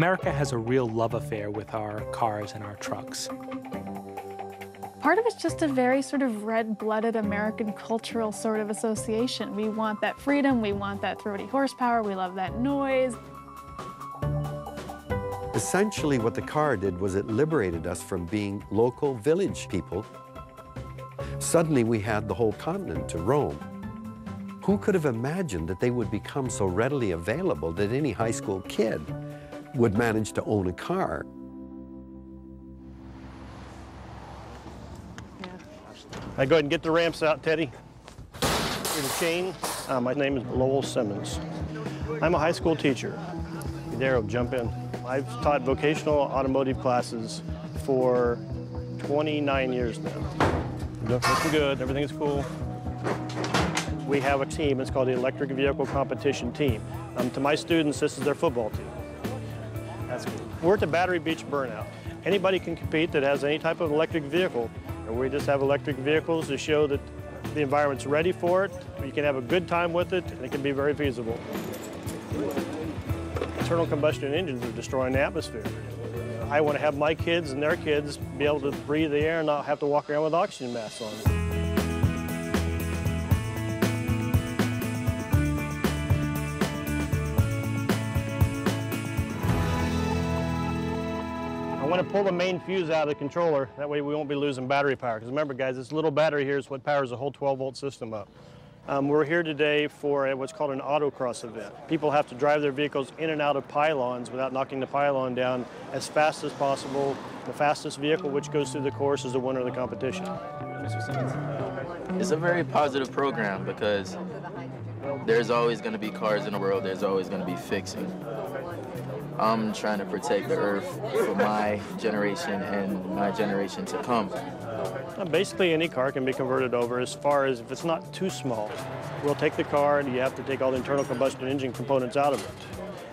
America has a real love affair with our cars and our trucks. Part of it's just a very sort of red-blooded American cultural sort of association. We want that freedom, we want that throaty horsepower, we love that noise. Essentially, what the car did was it liberated us from being local village people. Suddenly, we had the whole continent to roam. Who could have imagined that they would become so readily available that any high school kid would manage to own a car? Go ahead and get the ramps out, Teddy. Here's the chain. My name is Lowell Simmons. I'm a high school teacher. There, jump in. I've taught vocational automotive classes for 29 years now. Looking good, everything is cool. We have a team, it's called the Electric Vehicle Competition Team. To my students, this is their football team. That's cool. We're at the Battery Beach Burnout. Anybody can compete that has any type of electric vehicle. We just have electric vehicles to show that the environment's ready for it, you can have a good time with it, and it can be very feasible. Internal combustion engines are destroying the atmosphere. I want to have my kids and their kids be able to breathe the air and not have to walk around with oxygen masks on. I want to pull the main fuse out of the controller. That way we won't be losing battery power. Because remember, guys, this little battery here is what powers the whole 12-volt system up. We're here today for what's called an autocross event. People have to drive their vehicles in and out of pylons without knocking the pylon down as fast as possible. The fastest vehicle which goes through the course is the winner of the competition. It's a very positive program because there's always going to be cars in the world. There's always going to be fixing. I'm trying to protect the earth for my generation and my generation to come. Basically, any car can be converted over as far as if it's not too small. We'll take the car and you have to take all the internal combustion engine components out of it.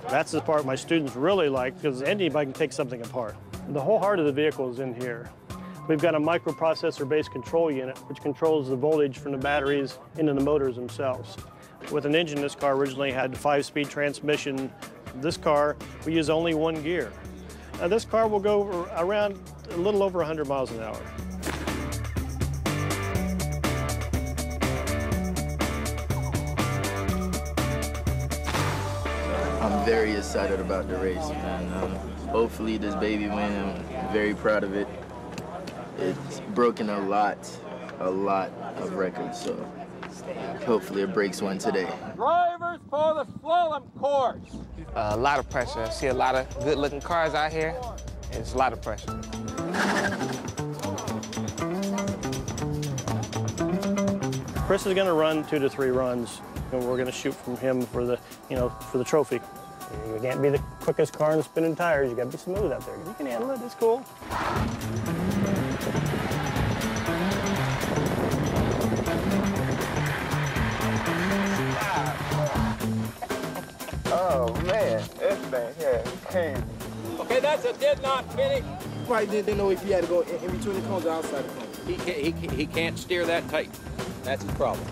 That's the part my students really like because anybody can take something apart. The whole heart of the vehicle is in here. We've got a microprocessor-based control unit which controls the voltage from the batteries into the motors themselves. With an engine, this car originally had a 5-speed transmission. This car, we use only one gear. Now, this car will go around a little over 100 miles an hour. I'm very excited about the race, man. Hopefully this baby win. I'm very proud of it. It's broken a lot of records, so hopefully it breaks one today. Drivers for the slalom course. A lot of pressure. I see a lot of good-looking cars out here. It's a lot of pressure. Chris is going to run 2 to 3 runs, and we're going to shoot from him for the, for the trophy. You can't be the quickest car in the spinning tires. You got to be smooth out there. You can handle it. It's cool. Oh man, this thing here is crazy. Okay, that's a did not finish. Probably didn't know if he had to go in between the cones or outside the cones. He can't steer that tight. That's his problem.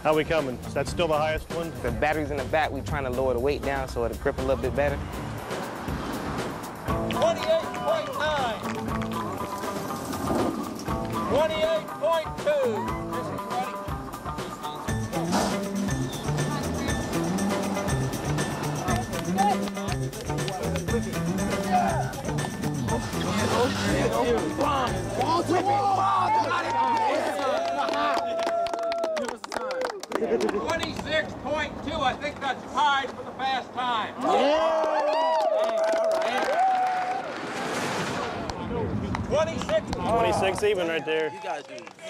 How we coming? Is that still the highest one? The battery's in the back. We're trying to lower the weight down so it'll grip a little bit better. 28.9. 28.2. This is 26.2. I think that's tied for the fast time. 26 even right there.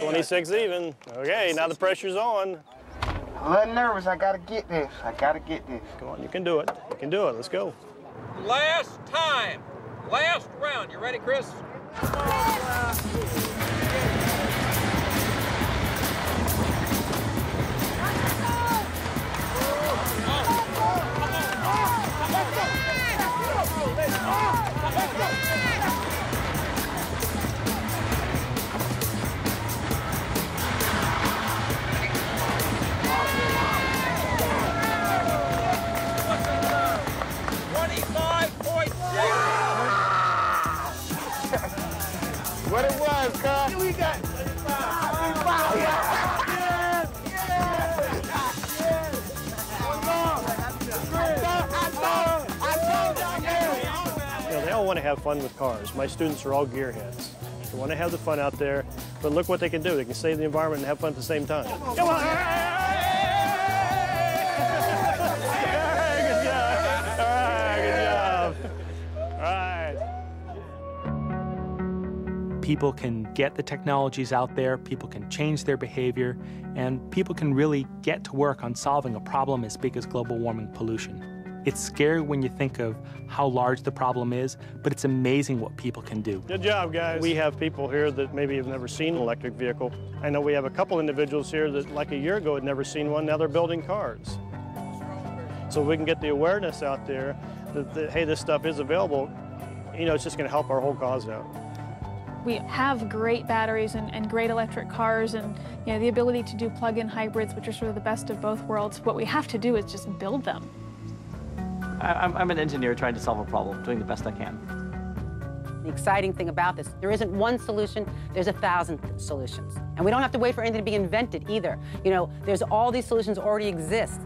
26 even. Okay, now the pressure's on. I'm a little nervous. I gotta get this. Come on, you can do it. You can do it. Let's go. Last time. Last round. You ready, Chris? What it was, cuz. We got They all want to have fun with cars. My students are all gearheads. They want to have the fun out there, but look what they can do. They can save the environment and have fun at the same time. Come on! Good job! All right. People can get the technologies out there, people can change their behavior, and people can really get to work on solving a problem as big as global warming pollution. It's scary when you think of how large the problem is, but it's amazing what people can do. Good job, guys. We have people here that maybe have never seen an electric vehicle. I know we have a couple individuals here that like a year ago had never seen one, now they're building cars. So we can get the awareness out there that hey, this stuff is available. It's just gonna help our whole cause out. We have great batteries and great electric cars and the ability to do plug-in hybrids, which are sort of the best of both worlds. What we have to do is just build them. I'm an engineer trying to solve a problem, doing the best I can. The exciting thing about this, there isn't one solution, there's 1,000 solutions. And we don't have to wait for anything to be invented either. There's all these solutions already exist.